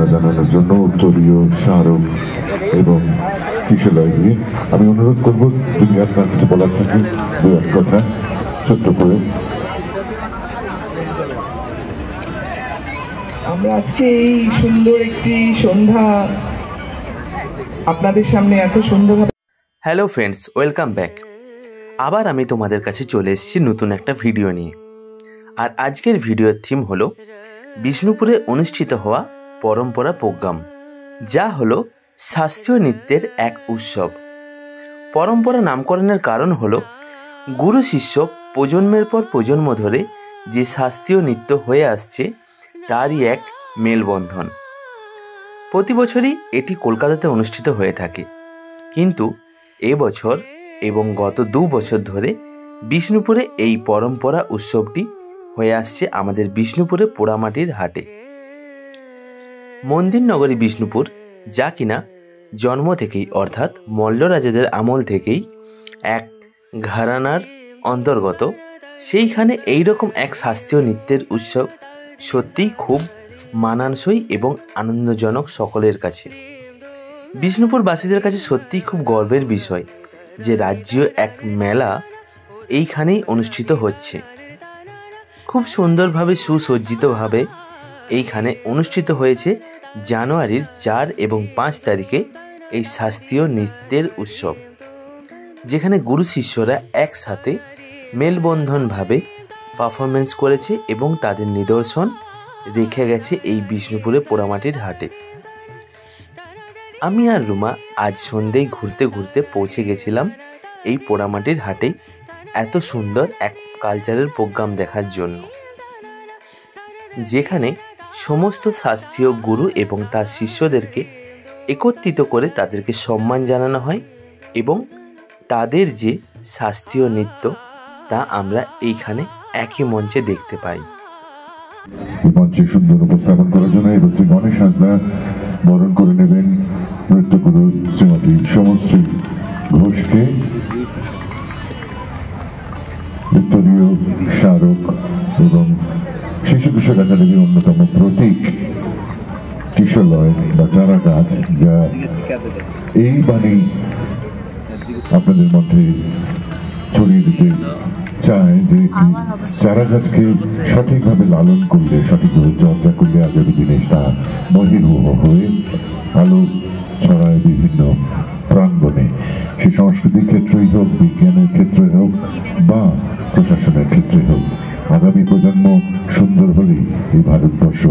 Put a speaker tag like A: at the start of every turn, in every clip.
A: সম্বর্ধনা জানানোর জন্য উত্তরীয় স্মারক এবং কিশোরীকে আমি অনুরোধ করব যদি আপনার কিছু বলার থাকে দু এক কথা ছোট্ট করে।
B: আমরা আজকে এই সুন্দর একটি সন্ধ্যা আপনাদের সামনে এত সুন্দর।
C: Hello friends, welcome back. আবার আমি তোমাদের কাছে চলে এসেছি নতুন একটা ভিডিও নিয়ে। আর আজকের ভিডিওর থিম হলো বিষ্ণুপুরে অনুষ্ঠিত হওয়া পরম্পরা প্রোগ্রাম, যা হলো শাস্ত্রীয় নৃত্যের এক উৎসব। পরম্পরা নামকরণের কারণ হলো গুরু শিষ্য প্রজন্মের পর প্রজন্ম ধরে যে শাস্ত্রীয় নৃত্য হয়ে আসছে তারই এক মেলবন্ধন। প্রতি বছরই এটি কলকাতাতে অনুষ্ঠিত হয়ে থাকে, কিন্তু এবছর এবং গত 2 বছর ধরে বিষ্ণুপুরে এই পরম্পরা উৎসবটি হয়ে আসছে আমাদের বিষ্ণুপুরে পোড়ামাটির হাটে। মন্দির নগরী বিষ্ণুপুর, যা কিনা জন্ম থেকেই অর্থাৎ মল্ল রাজাদের আমল থেকেই এক ঘরানার অন্তর্গত, সেইখানে এইরকম এক শাস্ত্রীয় নৃত্যের উৎসব সত্যিই খুব মানানসই এবং আনন্দজনক সকলের কাছে। বিষ্ণুপুরবাসীদের কাছে সত্যিই খুব গর্বের বিষয় যে রাজ্যীয় এক মেলা এইখানেই অনুষ্ঠিত হচ্ছে। খুব সুন্দরভাবে সুসজ্জিতভাবে এইখানে অনুষ্ঠিত হয়েছে জানুয়ারির 4 এবং 5 তারিখে এই শাস্ত্রীয় নৃত্যের উৎসব, যেখানে গুরু শিষ্যরা একসাথে মেলবন্ধনভাবে পারফরমেন্স করেছে এবং তাদের নিদর্শন রেখে গেছে এই বিষ্ণুপুরে পোড়ামাটির হাটে। আমি আর রুমা আজ সন্ধ্যেই ঘুরতে ঘুরতে পৌঁছে গেছিলাম এই পোড়ামাটির হাটে এত সুন্দর এক কালচারাল প্রোগ্রাম দেখার জন্য, যেখানে সমস্ত শাস্ত্রীয় গুরু এবং তার শিষ্যদেরকে একত্রিত করে তাদেরকে সম্মান জানানো হয় এবং তাদের যে শাস্ত্রীয় নৃত্য তা আমরা এইখানে একই মঞ্চে দেখতে পাই।
A: মঞ্চে সুন্দর উপস্থাপন করার জন্য এবার শ্রী গণেশ হাঁসদা বরণ করে নেবেন নৃত্যগুরু শ্রীমতী সমশ্রী ঘোষকে। উত্তরীয় স্মারক এবং শিশু কিশোর একাডেমির অন্যতম প্রতীক কিশোরলয় বা চারা গাছ, যা এই বাণী আপনাদের মধ্যে ছড়িয়ে দিতে চায় যে চারা গাছকে সঠিকভাবে লালন করলে, সঠিকভাবে চর্চা করলে আগামী দিনে তা বহির্ভূম হয়ে আলো ছড়ায় বিভিন্ন প্রাঙ্গণে। সে সংস্কৃতির ক্ষেত্রেই হোক, বিজ্ঞানের ক্ষেত্রে হোক বা প্রশাসনের ক্ষেত্রে হোক, আগামী প্রজন্ম সুন্দর হলেই এই ভারতবর্ষ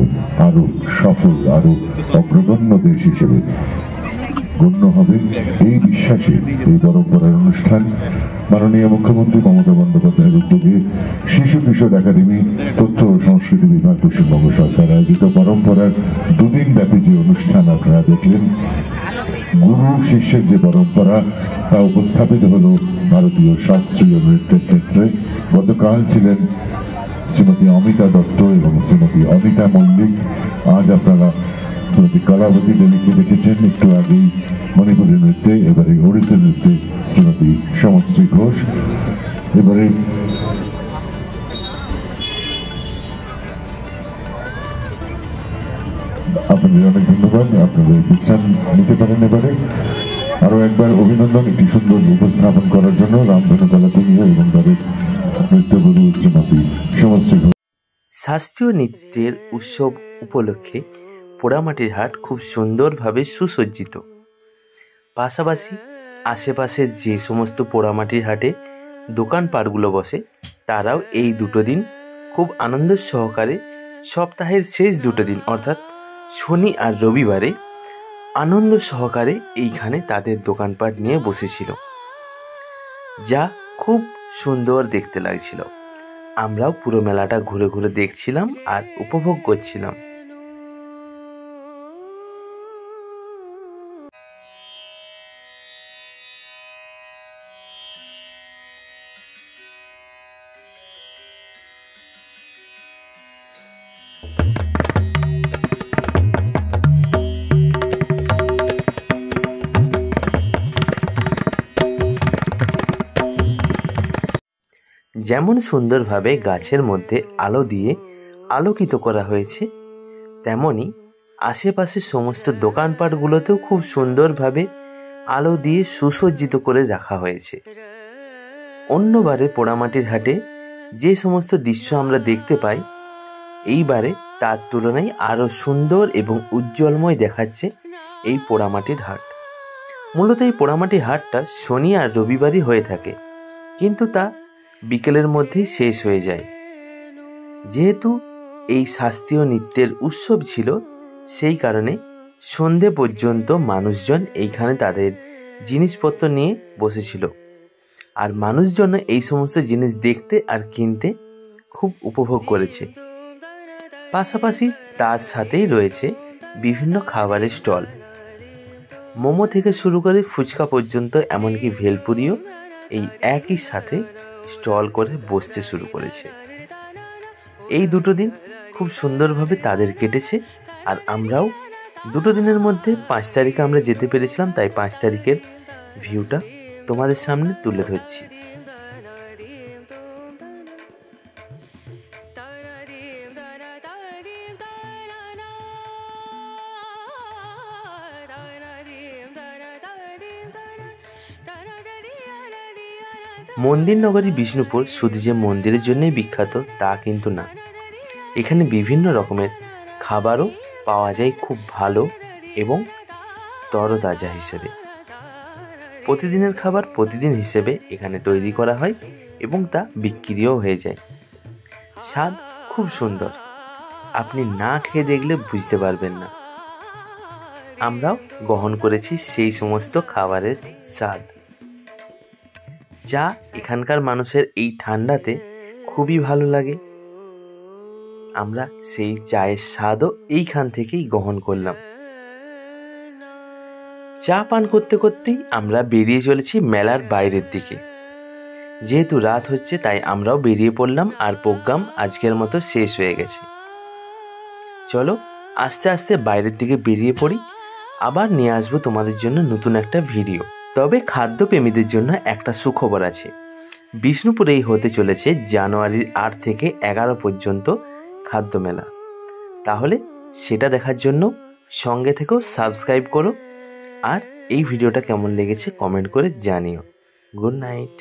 A: আরো সফল, আরো অগ্রগণ্য দেশ হিসেবে গণ্য হবে। এই বিশ্বাসে এই পরম্পরার অনুষ্ঠান মাননীয় মুখ্যমন্ত্রী মমতা বন্দ্যোপাধ্যায়ের উদ্যোগে শিশু কিশোর একাডেমি, তথ্য ও সংস্কৃতি বিভাগ, পশ্চিমবঙ্গ সরকার আয়োজিত পরম্পরার 2 দিন ব্যাপী যে অনুষ্ঠান আপনারা দেখলেন, গুরু শিষ্যের যে পরম্পরা তা উপস্থাপিত হলো ভারতীয় শাস্ত্রীয় নৃত্যের ক্ষেত্রে। গতকাল ছিলেন শ্রীমতী অমিতা দত্ত এবং শ্রীমতী অনিতা মল্লিক। আজ আপনারা শ্রীমতী কলাবতী দেবীকে দেখেছেন একটু আগেই মণিপুরী নৃত্যে, এবারে ওড়িশা নৃত্যে শ্রীমতী সমশ্রী ঘোষ। এবারে আপনাদের অনেক ধন্যবাদ, আপনাদের বিশ্রাম নিতে পারেন। এবারে আরো একবার অভিনন্দন একটি সুন্দর উপস্থাপন করার জন্য রামধনুতলা তুমিও এবং তাদের নৃত্যগুরু শ্রীমতী সমশ্রী ঘোষ।
C: শাস্ত্রীয় নৃত্যের উৎসব উপলক্ষে পোড়ামাটির হাট খুব সুন্দরভাবে সুসজ্জিত। পাশাপাশি আশেপাশের যে সমস্ত পোড়ামাটির হাটে দোকানপাটগুলো বসে, তারাও এই 2 দিন খুব আনন্দ সহকারে সপ্তাহের শেষ 2 দিন অর্থাৎ শনি আর রবিবারে আনন্দ সহকারে এইখানে তাদের দোকানপাট নিয়ে বসেছিল, যা খুব সুন্দর দেখতে লাগছিল। আমরাও পুরো মেলাটা ঘুরে ঘুরে দেখছিলাম আর উপভোগ করছিলাম। যেমন সুন্দরভাবে গাছের মধ্যে আলো দিয়ে আলোকিত করা হয়েছে, তেমনি আশেপাশে সমস্ত দোকানপাটগুলোতেও খুব সুন্দরভাবে আলো দিয়ে সুসজ্জিত করে রাখা হয়েছে। অন্যবারে পোড়ামাটির হাটে যে সমস্ত দৃশ্য আমরা দেখতে পাই, এইবারে তার তুলনায় আরও সুন্দর এবং উজ্জ্বলময় দেখাচ্ছে এই পোড়ামাটির হাট। মূলত এই পোড়ামাটির হাটটা শনি আর রবিবারই হয়ে থাকে, কিন্তু তা বিকেলের মধ্যেই শেষ হয়ে যায়। যেহেতু এই শাস্ত্রীয় নৃত্যের উৎসব ছিল, সেই কারণে সন্ধে পর্যন্ত মানুষজন এইখানে তাদের জিনিসপত্র নিয়ে বসেছিল, আর মানুষজন এই সমস্ত জিনিস দেখতে আর কিনতে খুব উপভোগ করেছে। পাশাপাশি তার সাথেই রয়েছে বিভিন্ন খাবারের স্টল, মোমো থেকে শুরু করে ফুচকা পর্যন্ত, এমনকি ভেলপুরিও এই একই সাথে স্টল করে বসতে শুরু করেছে। এই দুটো দিন খুব সুন্দরভাবে তাদের কেটেছে, আর আমরাও দুটো দিনের মধ্যে 5 তারিখে আমরা যেতে পেরেছিলাম, তাই 5 তারিখের ভিউটা তোমাদের সামনে তুলে ধরছি। মন্দির নগরী বিষ্ণুপুর শুধু যে মন্দিরের জন্যই বিখ্যাত তা কিন্তু না, এখানে বিভিন্ন রকমের খাবারও পাওয়া যায় খুব ভালো এবং তরতাজা হিসেবে। প্রতিদিনের খাবার প্রতিদিন হিসেবে এখানে তৈরি করা হয় এবং তা বিক্রিও হয়ে যায়। স্বাদ খুব সুন্দর, আপনি না খেয়ে দেখলে বুঝতে পারবেন না। আমরাও গ্রহণ করেছি সেই সমস্ত খাবারের স্বাদ, যা এখানকার মানুষের এই ঠান্ডাতে খুবই ভালো লাগে। আমরা সেই চায়ের স্বাদও এইখান থেকেই গ্রহণ করলাম। চা পান করতে করতেই আমরা বেরিয়ে চলেছি মেলার বাইরের দিকে। যেহেতু রাত হচ্ছে তাই আমরাও বেরিয়ে পড়লাম, আর প্রোগ্রাম আজকের মতো শেষ হয়ে গেছে। চলো আস্তে আস্তে বাইরের দিকে বেরিয়ে পড়ি, আবার নিয়ে আসবো তোমাদের জন্য নতুন একটা ভিডিও। তবে খাদ্যপ্রেমীদের জন্য একটা সুখবর আছে, বিষ্ণুপুরেই হতে চলেছে জানুয়ারির 8 থেকে 11 পর্যন্ত খাদ্য মেলা। তাহলে সেটা দেখার জন্য সঙ্গে থেকেও সাবস্ক্রাইব করো, আর এই ভিডিওটা কেমন লেগেছে কমেন্ট করে জানিও। Good night.